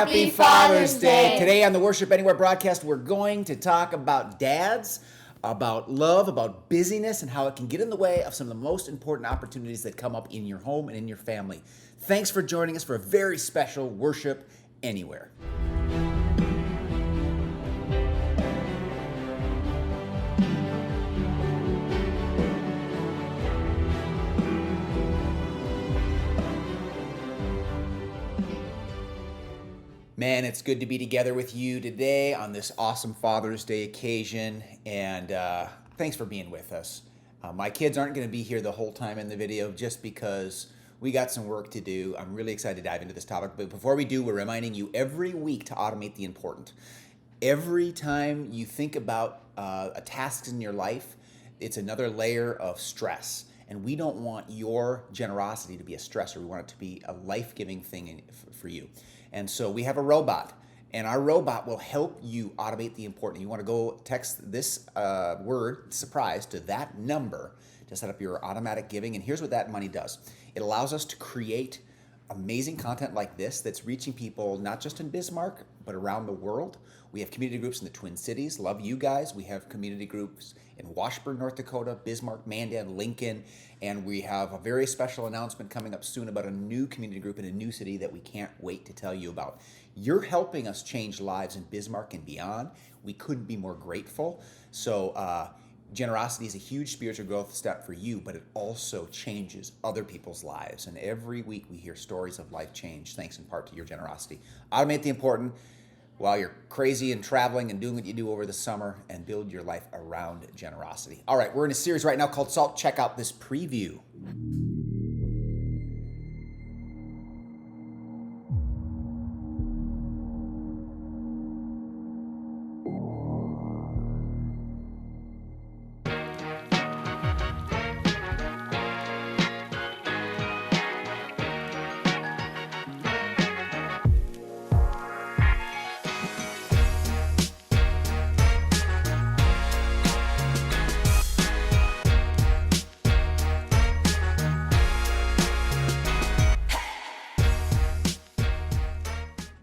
Happy Father's Day. Today on the Worship Anywhere broadcast, we're going to talk about dads, about love, about busyness, and how it can get in the way of some of the most important opportunities that come up in your home and in your family. Thanks for joining us for a very special Worship Anywhere. Man, it's good to be together with you today on this awesome Father's Day occasion, and thanks for being with us. My kids aren't going to be here the whole time in the video just because we got some work to do. I'm really excited to dive into this topic, but before we do, we're reminding you every week to automate the important. Every time you think about a task in your life, it's another layer of stress. And we don't want your generosity to be a stressor. We want it to be a life-giving thing for you. And so we have a robot, and our robot will help you automate the important. You want to go text this word, surprise, to that number to set up your automatic giving. And here's what that money does. It allows us to create amazing content like this that's reaching people not just in Bismarck, but around the world. We have community groups in the Twin Cities. Love you guys. We have community groups in Washburn, North Dakota, Bismarck, Mandan, Lincoln, and we have a very special announcement coming up soon about a new community group in a new city that we can't wait to tell you about. You're helping us change lives in Bismarck and beyond. We couldn't be more grateful. So generosity is a huge spiritual growth step for you, but it also changes other people's lives. And every week we hear stories of life change, thanks in part to your generosity. Automate the important while you're crazy and traveling and doing what you do over the summer, and build your life around generosity. All right, we're in a series right now called Salt. Check out this preview.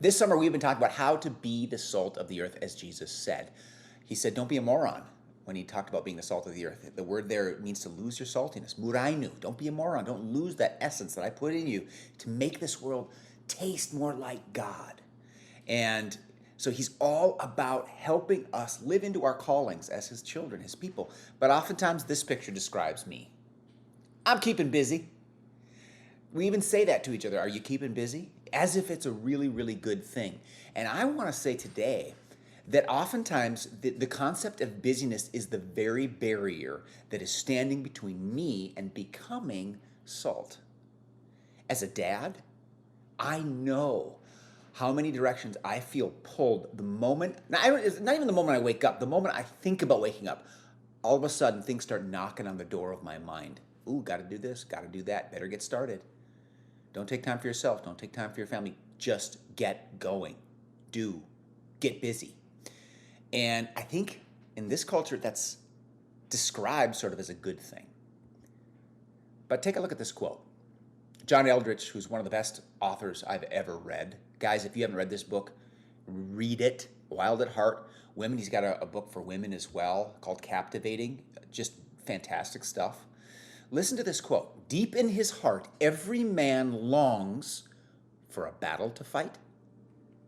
This summer, we've been talking about how to be the salt of the earth, as Jesus said. He said, don't be a moron when he talked about being the salt of the earth. The word there means to lose your saltiness. Murainu. Don't be a moron. Don't lose that essence that I put in you to make this world taste more like God. And so he's all about helping us live into our callings as his children, his people. But oftentimes, this picture describes me. I'm keeping busy. We even say that to each other. Are you keeping busy? As if it's a really, really good thing. And I want to say today that oftentimes the concept of busyness is the very barrier that is standing between me and becoming salt. As a dad, I know how many directions I feel pulled the moment, not even the moment I wake up, the moment I think about waking up, all of a sudden things start knocking on the door of my mind. Ooh, got to do this, got to do that, better get started. Don't take time for yourself. Don't take time for your family. Just get going. Get busy. And I think in this culture, that's described sort of as a good thing. But take a look at this quote. John Eldredge, who's one of the best authors I've ever read. Guys, if you haven't read this book, read it. Wild at Heart. Women, he's got a book for women as well called Captivating. Just fantastic stuff. Listen to this quote. Deep in his heart, every man longs for a battle to fight,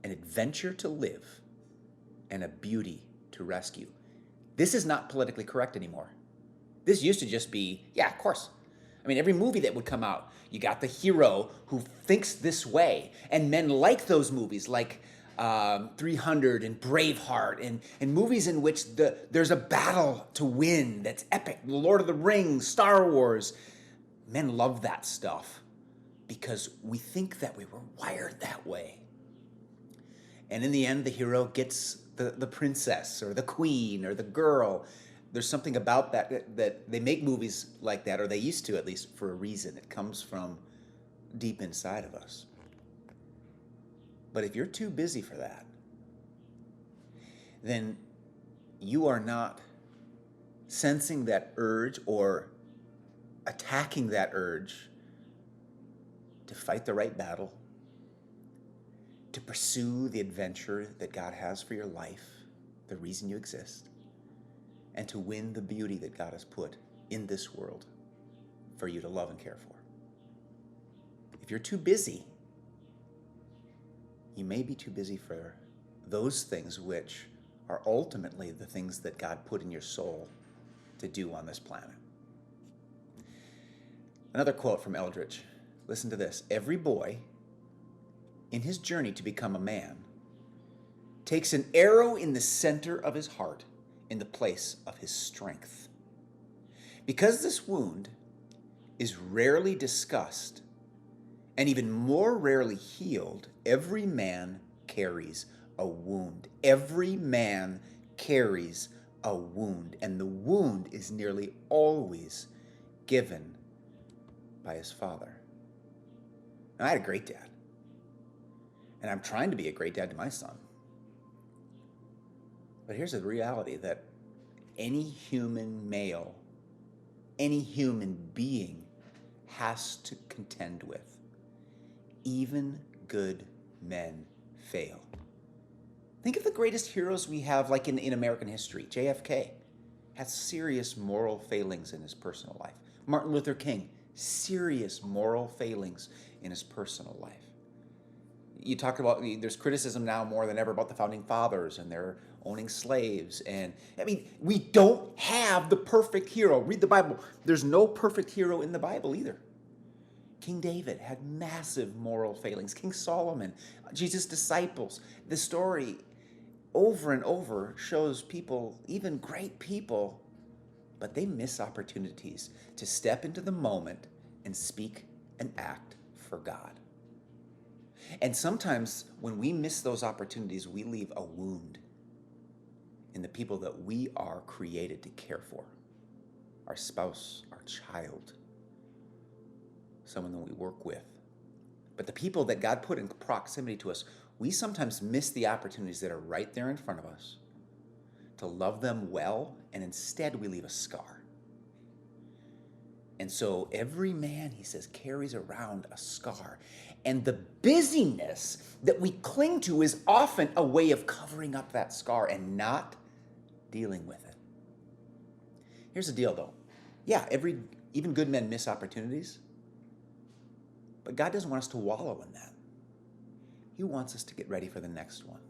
an adventure to live, and a beauty to rescue. This is not politically correct anymore. This used to just be, yeah, of course. I mean, every movie that would come out, you got the hero who thinks this way, and men like those movies, like 300 and Braveheart, and movies in which there's a battle to win that's epic. The Lord of the Rings, Star Wars. Men love that stuff because we think that we were wired that way. And in the end, the hero gets the princess or the queen or the girl. There's something about that they make movies like that, or they used to at least, for a reason. It comes from deep inside of us. But if you're too busy for that, then you are not sensing that urge or attacking that urge to fight the right battle, to pursue the adventure that God has for your life, the reason you exist, and to win the beauty that God has put in this world for you to love and care for. If you're too busy, you may be too busy for those things which are ultimately the things that God put in your soul to do on this planet. Another quote from Eldridge. Listen to this. Every boy, in his journey to become a man, takes an arrow in the center of his heart in the place of his strength. Because this wound is rarely discussed and even more rarely healed, every man carries a wound. Every man carries a wound, and the wound is nearly always given by his father. And I had a great dad, and I'm trying to be a great dad to my son. But here's the reality that any human male, any human being has to contend with. Even good men fail. Think of the greatest heroes we have, like in American history. JFK had serious moral failings in his personal life. Martin Luther King, serious moral failings in his personal life. You talk about, there's criticism now more than ever about the founding fathers and their owning slaves. And I mean, we don't have the perfect hero. Read the Bible. There's no perfect hero in the Bible either. King David had massive moral failings. King Solomon, Jesus' disciples. The story over and over shows people, even great people, but they miss opportunities to step into the moment and speak and act for God. And sometimes when we miss those opportunities, we leave a wound in the people that we are created to care for. Our spouse, our child, someone that we work with. But the people that God put in proximity to us, we sometimes miss the opportunities that are right there in front of us to love them well, and instead we leave a scar. And so every man, he says, carries around a scar. And the busyness that we cling to is often a way of covering up that scar and not dealing with it. Here's the deal, though. Yeah, even good men miss opportunities. But God doesn't want us to wallow in that. He wants us to get ready for the next one.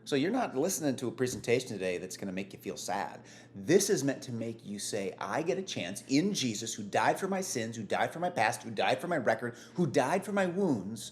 So you're not listening to a presentation today that's going to make you feel sad. This is meant to make you say, I get a chance in Jesus, who died for my sins, who died for my past, who died for my record, who died for my wounds.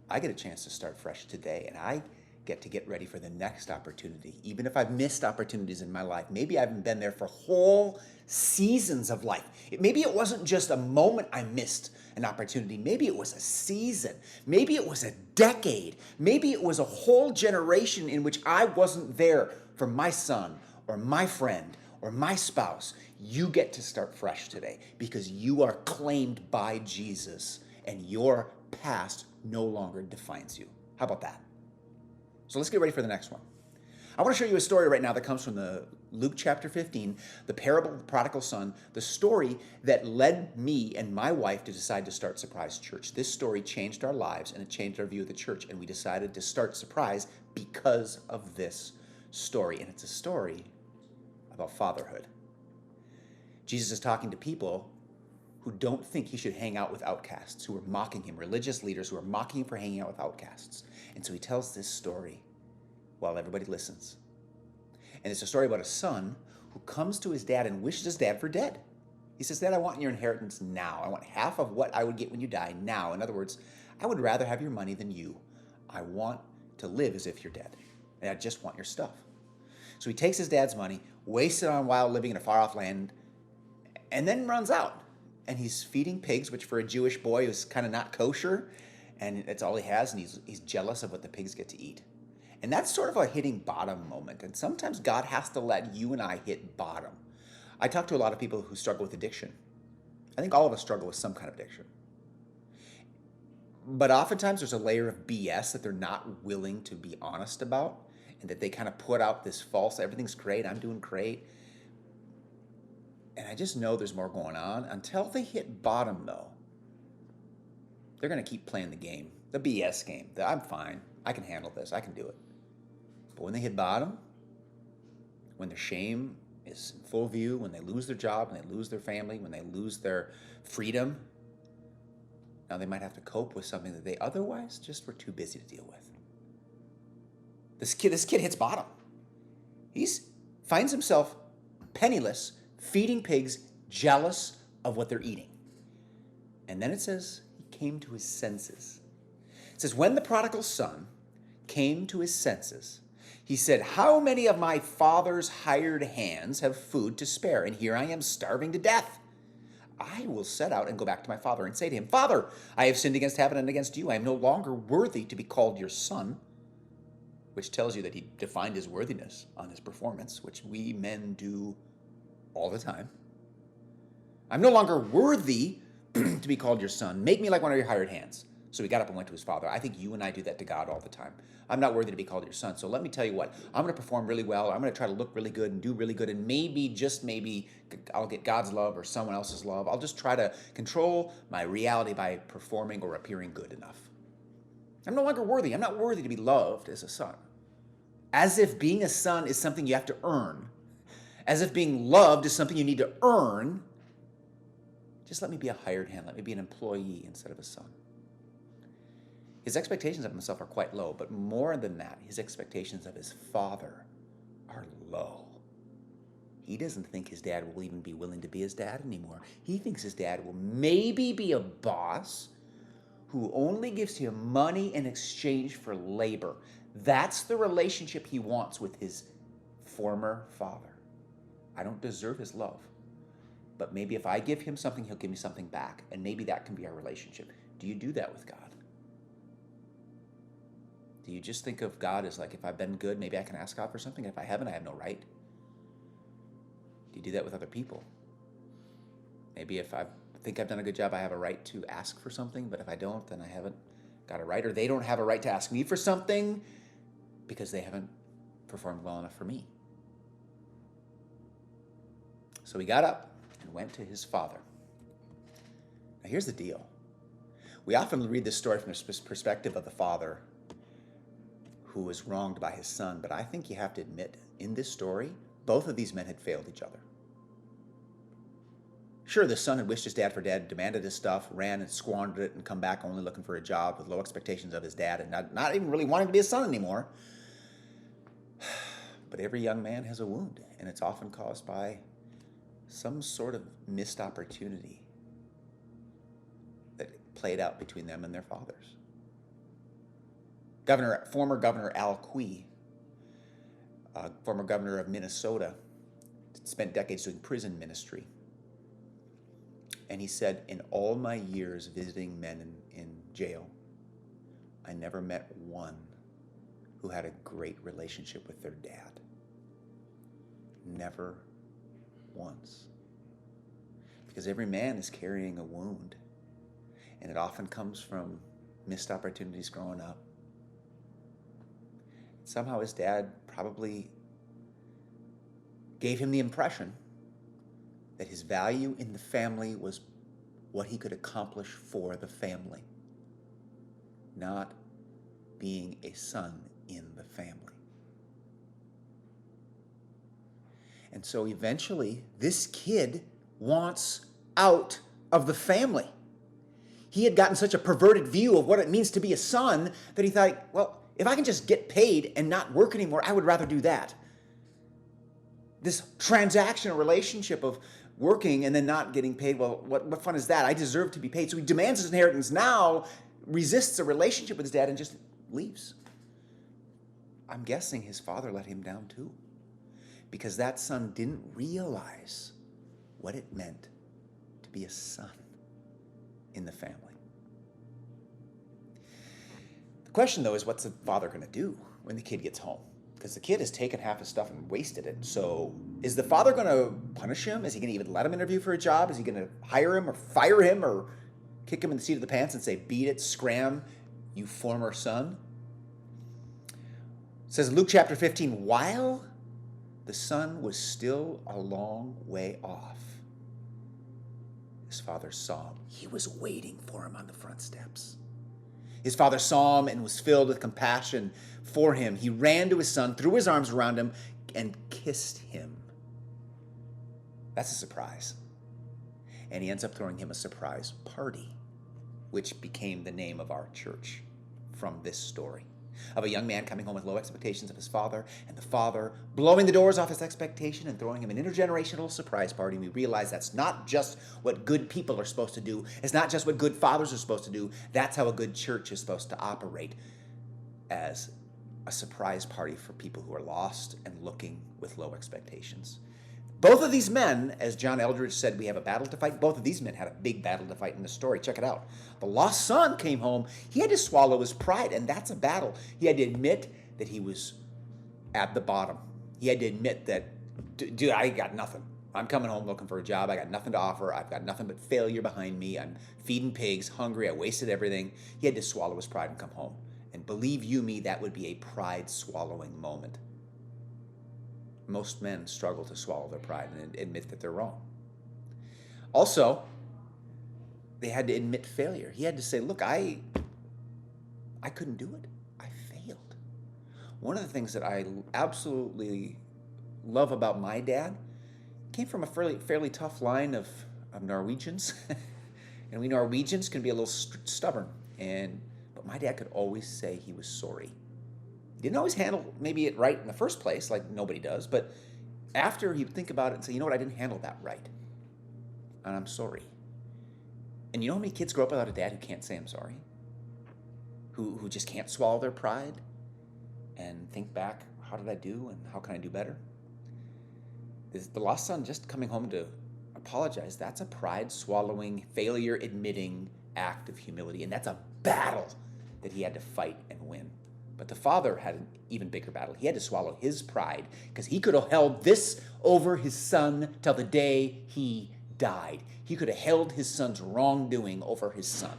I get a chance to start fresh today, and I get to get ready for the next opportunity. Even if I've missed opportunities in my life, maybe I haven't been there for whole seasons of life. Maybe it wasn't just a moment I missed an opportunity. Maybe it was a season. Maybe it was a decade. Maybe it was a whole generation in which I wasn't there for my son or my friend or my spouse. You get to start fresh today because you are claimed by Jesus and your past no longer defines you. How about that? So let's get ready for the next one. I want to show you a story right now that comes from the Luke chapter 15, the parable of the prodigal son, the story that led me and my wife to decide to start Surprise Church. This story changed our lives and it changed our view of the church, and we decided to start Surprise because of this story. And it's a story about fatherhood. Jesus is talking to people who don't think he should hang out with outcasts, who are mocking him, religious leaders who are mocking him for hanging out with outcasts. And so he tells this story while everybody listens. And it's a story about a son who comes to his dad and wishes his dad for dead. He says, Dad, I want your inheritance now. I want half of what I would get when you die now. In other words, I would rather have your money than you. I want to live as if you're dead. And I just want your stuff. So he takes his dad's money, wastes it on wild living in a far-off land, and then runs out. And he's feeding pigs, which for a Jewish boy is kind of not kosher. And it's all he has, and he's jealous of what the pigs get to eat. And that's sort of a hitting bottom moment. And sometimes God has to let you and I hit bottom. I talk to a lot of people who struggle with addiction. I think all of us struggle with some kind of addiction. But oftentimes there's a layer of BS that they're not willing to be honest about, and that they kind of put out this false, everything's great, I'm doing great. And I just know there's more going on. Until they hit bottom, though, they're going to keep playing the game. The BS game. I'm fine. I can handle this. I can do it. But when they hit bottom, when their shame is in full view, when they lose their job, when they lose their family, when they lose their freedom, now they might have to cope with something that they otherwise just were too busy to deal with. This kid hits bottom. He finds himself penniless, feeding pigs, jealous of what they're eating. And then it says he came to his senses. It says, when the prodigal son came to his senses, he said, how many of my father's hired hands have food to spare? And here I am starving to death. I will set out and go back to my father and say to him, Father, I have sinned against heaven and against you. I am no longer worthy to be called your son. Which tells you that he defined his worthiness on his performance, which we men do all the time. I'm no longer worthy to be called your son. Make me like one of your hired hands. So he got up and went to his father. I think you and I do that to God all the time. I'm not worthy to be called your son. So let me tell you what, I'm going to perform really well. I'm going to try to look really good and do really good. And maybe, just maybe, I'll get God's love or someone else's love. I'll just try to control my reality by performing or appearing good enough. I'm no longer worthy. I'm not worthy to be loved as a son. As if being a son is something you have to earn. As if being loved is something you need to earn. Just let me be a hired hand. Let me be an employee instead of a son. His expectations of himself are quite low, but more than that, his expectations of his father are low. He doesn't think his dad will even be willing to be his dad anymore. He thinks his dad will maybe be a boss who only gives him money in exchange for labor. That's the relationship he wants with his former father. I don't deserve his love, but maybe if I give him something, he'll give me something back, and maybe that can be our relationship. Do you do that with God? Do you just think of God as like, if I've been good, maybe I can ask God for something, and if I haven't, I have no right? Do you do that with other people? Maybe if I think I've done a good job, I have a right to ask for something, but if I don't, then I haven't got a right, or they don't have a right to ask me for something because they haven't performed well enough for me. So he got up and went to his father. Now here's the deal. We often read this story from the perspective of the father who was wronged by his son, but I think you have to admit, in this story, both of these men had failed each other. Sure, the son had wished his dad for dead, demanded his stuff, ran and squandered it, and come back only looking for a job with low expectations of his dad and not even really wanting to be his son anymore. But every young man has a wound, and it's often caused by some sort of missed opportunity that played out between them and their fathers. Former Governor Al Quie, former governor of Minnesota, spent decades doing prison ministry. And he said, in all my years visiting men in jail, I never met one who had a great relationship with their dad. Never once. Because every man is carrying a wound, and it often comes from missed opportunities growing up. Somehow his dad probably gave him the impression that his value in the family was what he could accomplish for the family, not being a son in the family. And so eventually, this kid wants out of the family. He had gotten such a perverted view of what it means to be a son that he thought, well, if I can just get paid and not work anymore, I would rather do that. This transactional relationship of working and then not getting paid, well, what fun is that? I deserve to be paid. So he demands his inheritance now, resists a relationship with his dad, and just leaves. I'm guessing his father let him down too, because that son didn't realize what it meant to be a son in the family. The question, though, is what's the father going to do when the kid gets home? Because the kid has taken half his stuff and wasted it. So is the father going to punish him? Is he going to even let him interview for a job? Is he going to hire him or fire him or kick him in the seat of the pants and say, beat it, scram, you former son? It says in Luke chapter 15, while the son was still a long way off, his father saw him. He was waiting for him on the front steps. His father saw him and was filled with compassion for him. He ran to his son, threw his arms around him, and kissed him. That's a surprise. And he ends up throwing him a surprise party, which became the name of our church from this story of a young man coming home with low expectations of his father, and the father blowing the doors off his expectation and throwing him an intergenerational surprise party. And we realize that's not just what good people are supposed to do. It's not just what good fathers are supposed to do. That's how a good church is supposed to operate, as a surprise party for people who are lost and looking with low expectations. Both of these men, as John Eldredge said, we have a battle to fight. Both of these men had a big battle to fight in the story. Check it out. The lost son came home. He had to swallow his pride, and that's a battle. He had to admit that he was at the bottom. He had to admit that, dude, I got nothing. I'm coming home looking for a job. I got nothing to offer. I've got nothing but failure behind me. I'm feeding pigs, hungry. I wasted everything. He had to swallow his pride and come home. And believe you me, that would be a pride-swallowing moment. Most men struggle to swallow their pride and admit that they're wrong. Also, they had to admit failure. He had to say, look, I couldn't do it. I failed. One of the things that I absolutely love about my dad came from a fairly tough line of Norwegians. And we Norwegians can be a little stubborn. But my dad could always say he was sorry. Didn't always handle maybe it right in the first place, like nobody does, but after he would think about it and say, you know what, I didn't handle that right, and I'm sorry. And you know how many kids grow up without a dad who can't say I'm sorry? Who just can't swallow their pride and think back, how did I do and how can I do better? The lost son just coming home to apologize, that's a pride-swallowing, failure-admitting act of humility, and that's a battle that he had to fight and win. But the father had an even bigger battle. He had to swallow his pride because he could have held this over his son till the day he died. He could have held his son's wrongdoing over his son.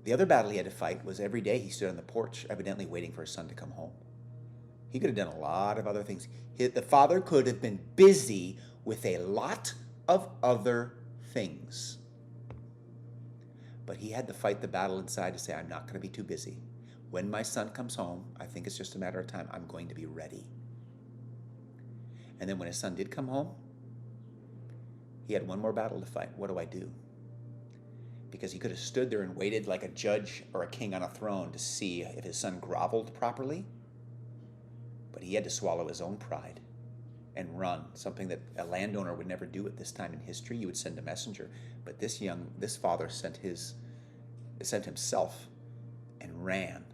The other battle he had to fight was every day he stood on the porch, evidently waiting for his son to come home. He could have done a lot of other things. The father could have been busy with a lot of other things. But he had to fight the battle inside to say, I'm not going to be too busy. When my son comes home, I think it's just a matter of time. I'm going to be ready. And then when his son did come home, he had one more battle to fight. What do I do? Because he could have stood there and waited like a judge or a king on a throne to see if his son groveled properly. But he had to swallow his own pride and run, something that a landowner would never do at this time in history. You would send a messenger. But this father sent himself and ran.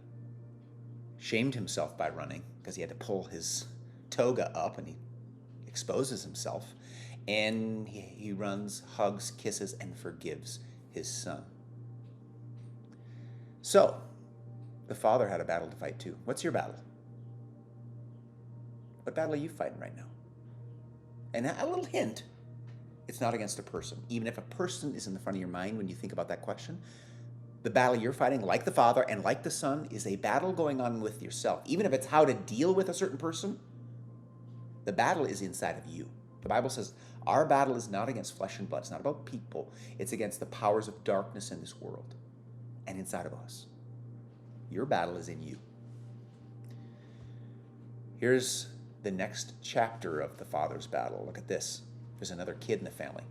Shamed himself by running because he had to pull his toga up and he exposes himself. And he runs, hugs, kisses, and forgives his son. So, the father had a battle to fight too. What's your battle? What battle are you fighting right now? And a little hint, it's not against a person. Even if a person is in the front of your mind when you think about that question, the battle you're fighting, like the father and like the son, is a battle going on with yourself. Even if it's how to deal with a certain person, the battle is inside of you. The Bible says our battle is not against flesh and blood. It's not about people. It's against the powers of darkness in this world and inside of us. Your battle is in you. Here's the next chapter of the father's battle. Look at this. There's another kid in the family.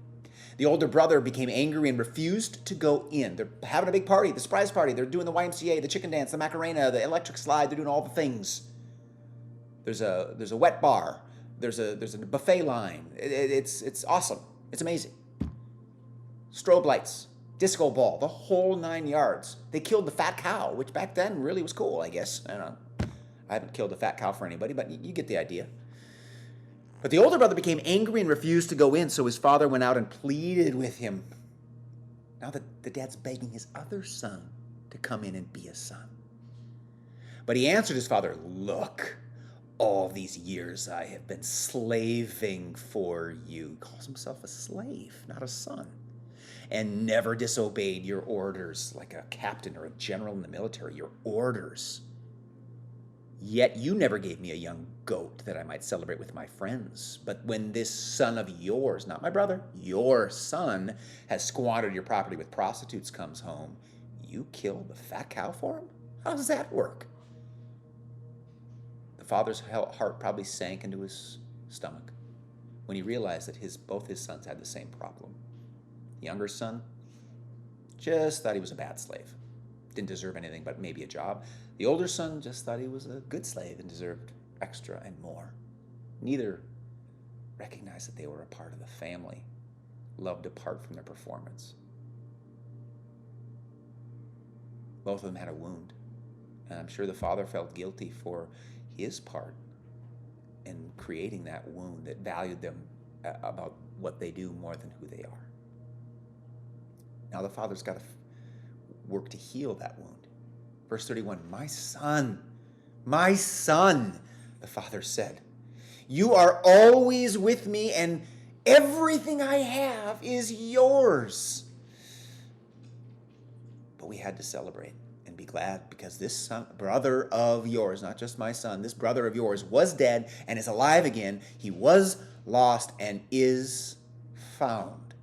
The older brother became angry and refused to go in. They're having a big party, the surprise party. They're doing the YMCA, the chicken dance, the Macarena, the electric slide. They're doing all the things. There's a wet bar. There's a buffet line. It's awesome. It's amazing. Strobe lights, disco ball, the whole 9 yards. They killed the fat cow, which back then really was cool, I guess. I don't know. I haven't killed a fat cow for anybody, but you get the idea. But the older brother became angry and refused to go in, so his father went out and pleaded with him. Now that the dad's begging his other son to come in and be a son. But he answered his father, look, all these years I have been slaving for you. He calls himself a slave, not a son. And never disobeyed your orders like a captain or a general in the military. Your orders. Yet you never gave me a young goat that I might celebrate with my friends. But when this son of yours, not my brother, your son, has squandered your property with prostitutes comes home, you kill the fat cow for him? How does that work?" The father's heart probably sank into his stomach when he realized that both his sons had the same problem. The younger son just thought he was a bad slave, didn't deserve anything but maybe a job. The older son just thought he was a good slave and deserved extra and more. Neither recognized that they were a part of the family, loved apart from their performance. Both of them had a wound, and I'm sure the father felt guilty for his part in creating that wound that valued them about what they do more than who they are. Now the father's got to work to heal that wound. Verse 31, my son, the father said, you are always with me and everything I have is yours. But we had to celebrate and be glad because this brother of yours, not just my son, this brother of yours was dead and is alive again. He was lost and is found.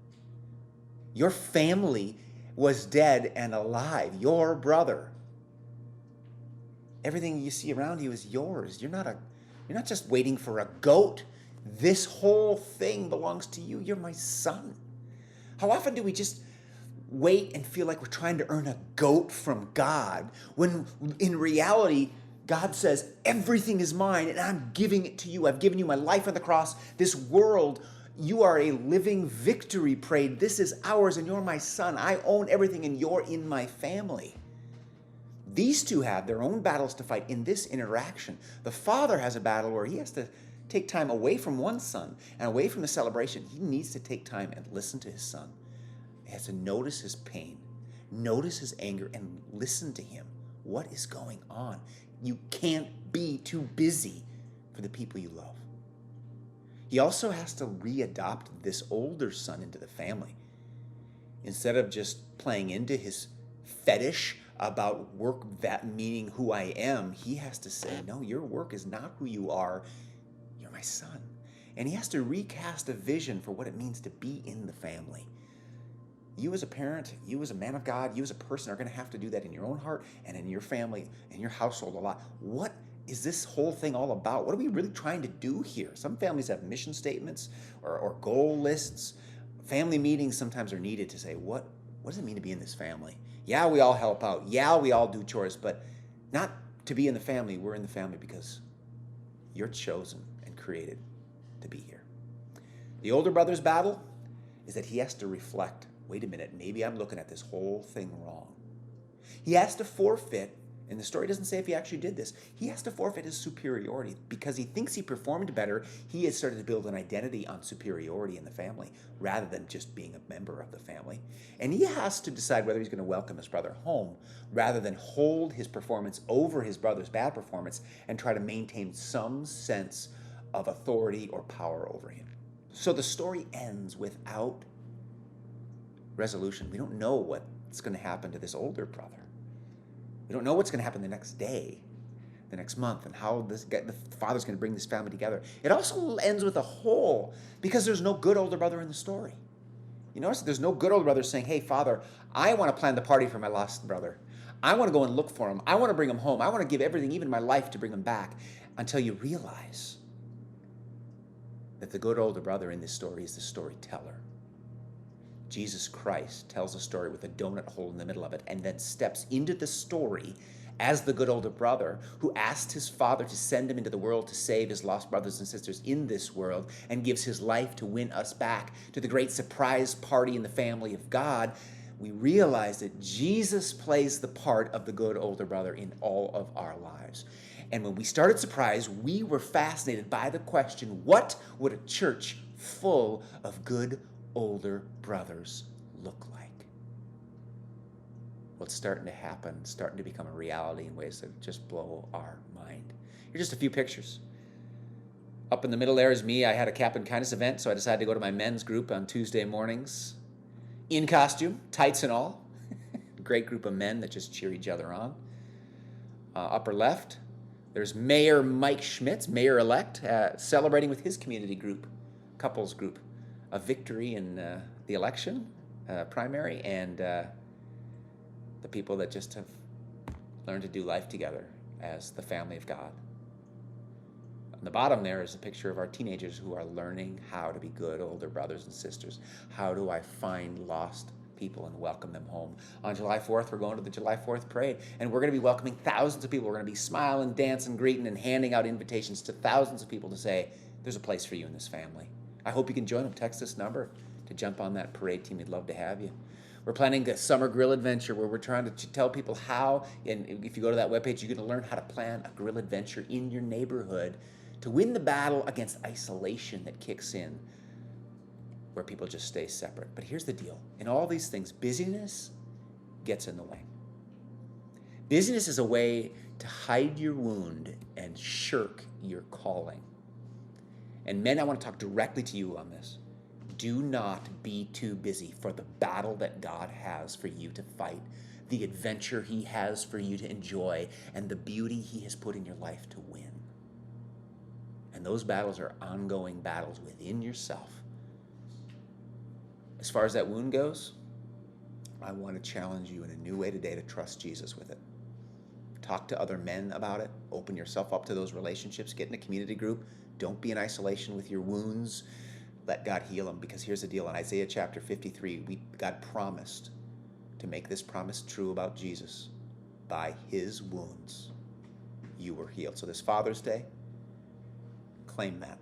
Your family was dead and alive. Your brother. Everything you see around you is yours. You're not just waiting for a goat. This whole thing belongs to you. You're my son. How often do we just wait and feel like we're trying to earn a goat from God when in reality God says everything is mine and I'm giving it to you. I've given you my life on the cross. This world, you are a living victory parade. This is ours and you're my son. I own everything and you're in my family. These two have their own battles to fight in this interaction. The father has a battle where he has to take time away from one son and away from the celebration. He needs to take time and listen to his son. He has to notice his pain, notice his anger, and listen to him. What is going on? You can't be too busy for the people you love. He also has to readopt this older son into the family. Instead of just playing into his fetish about work, that meaning who I am, he has to say, no, your work is not who you are. You're my son. And he has to recast a vision for what it means to be in the family. You as a parent, you as a man of God, you as a person are going to have to do that in your own heart and in your family and your household a lot. What is this whole thing all about? What are we really trying to do here? Some families have mission statements or goal lists. Family meetings sometimes are needed to say, what does it mean to be in this family? Yeah, we all help out. Yeah, we all do chores, but not to be in the family. We're in the family because you're chosen and created to be here. The older brother's battle is that he has to reflect. Wait a minute, maybe I'm looking at this whole thing wrong. He has to forfeit, and the story doesn't say if he actually did this, he has to forfeit his superiority because he thinks he performed better. He has started to build an identity on superiority in the family rather than just being a member of the family. And he has to decide whether he's going to welcome his brother home rather than hold his performance over his brother's bad performance and try to maintain some sense of authority or power over him. So the story ends without resolution. We don't know what's going to happen to this older brother. We don't know what's going to happen the next day, the next month, and how the father's going to bring this family together. It also ends with a hole because there's no good older brother in the story. You notice that there's no good older brother saying, hey, Father, I want to plan the party for my lost brother. I want to go and look for him. I want to bring him home. I want to give everything, even my life, to bring him back, until you realize that the good older brother in this story is the storyteller. Jesus Christ tells a story with a donut hole in the middle of it and then steps into the story as the good older brother who asked his father to send him into the world to save his lost brothers and sisters in this world and gives his life to win us back to the great surprise party in the family of God. We realize that Jesus plays the part of the good older brother in all of our lives. And when we started Surprise, we were fascinated by the question, what would a church full of good older brothers look like? What's starting to happen, starting to become a reality in ways that just blow our mind. Here's just a few pictures. Up in the middle there is me. I had a Cap and Kindness event, so I decided to go to my men's group on Tuesday mornings in costume, tights and all. Great group of men that just cheer each other on. Upper left, There's Mayor Mike Schmitz, mayor-elect, celebrating with his community group, couples group, a victory in the election primary, and the people that just have learned to do life together as the family of God. On the bottom there is a picture of our teenagers who are learning how to be good older brothers and sisters. How do I find lost people and welcome them home? On July 4th, we're going to the July 4th parade, and we're going to be welcoming thousands of people. We're going to be smiling, dancing, greeting, and handing out invitations to thousands of people to say, there's a place for you in this family. I hope you can join them. Text this number to jump on that parade team. We'd love to have you. We're planning a summer grill adventure where we're trying to tell people how, and if you go to that webpage, you're going to learn how to plan a grill adventure in your neighborhood to win the battle against isolation that kicks in, where people just stay separate. But here's the deal. In all these things, busyness gets in the way. Busyness is a way to hide your wound and shirk your calling. And men, I want to talk directly to you on this. Do not be too busy for the battle that God has for you to fight, the adventure he has for you to enjoy, and the beauty he has put in your life to win. And those battles are ongoing battles within yourself. As far as that wound goes, I want to challenge you in a new way today to trust Jesus with it. Talk to other men about it. Open yourself up to those relationships. Get in a community group. Don't be in isolation with your wounds. Let God heal them. Because here's the deal. In Isaiah chapter 53, God promised to make this promise true about Jesus. By his wounds, you were healed. So this Father's Day, claim that.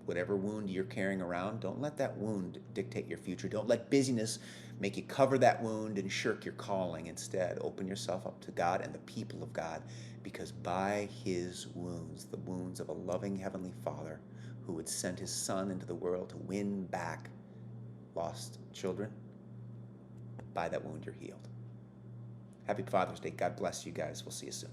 Whatever wound you're carrying around, don't let that wound dictate your future. Don't let busyness make you cover that wound and shirk your calling. Instead, open yourself up to God and the people of God, because by his wounds, the wounds of a loving Heavenly Father who would send his Son into the world to win back lost children, by that wound you're healed. Happy Father's Day. God bless you guys. We'll see you soon.